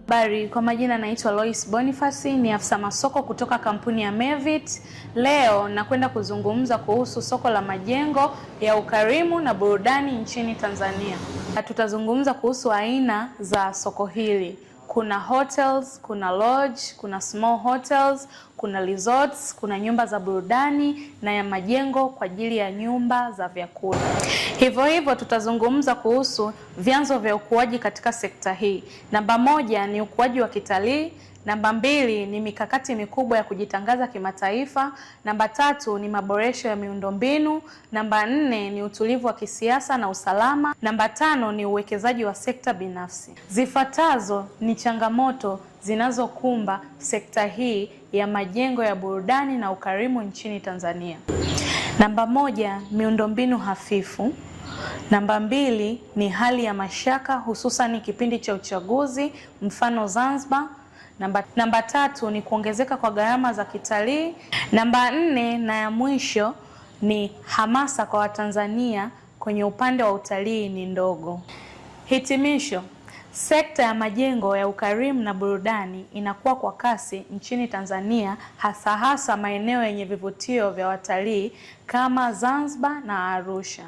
Habari, kwa majina naitwa Lois Boniface, ni afisa masoko kutoka kampuni ya Mevit. Leo nakwenda kuzungumza kuhusu soko la majengo ya ukarimu na burudani nchini Tanzania. Tutazungumza kuhusu aina za soko hili. Kuna hotels, kuna lodge, kuna small hotels, kuna resorts, kuna nyumba za burudani na ya majengo kwa ajili ya nyumba za vyakula. Hivyo tutazungumza kuhusu vyanzo vya ukuaji katika sekta hii. Namba 1 ni ukuaji wa kitalii. Namba 2 ni mikakati mikubwa ya kujitangaza kimataifa. Namba 3 ni maboresho ya miundombinu. Namba 4 ni utulivu wa kisiasa na usalama. Namba 5 ni uwekezaji wa sekta binafsi. Zifuatazo ni changamoto zinazokumba sekta hii ya majengo ya burudani na ukarimu nchini Tanzania. Namba 1, miundombinu hafifu. Namba 2 ni hali ya mashaka, hususan kipindi cha uchaguzi, mfano Zanzibar. Namba 3 ni kuongezeka kwa gharama za kitalii. Namba 4 na ya mwisho ni hamasa kwa Watanzania kwenye upande wa utalii ni ndogo. Hitimisho, sekta ya majengo ya ukarimu na burudani inakuwa kwa kasi nchini Tanzania, hasa maeneo yenye vivutio vya watalii kama Zanzibar na Arusha.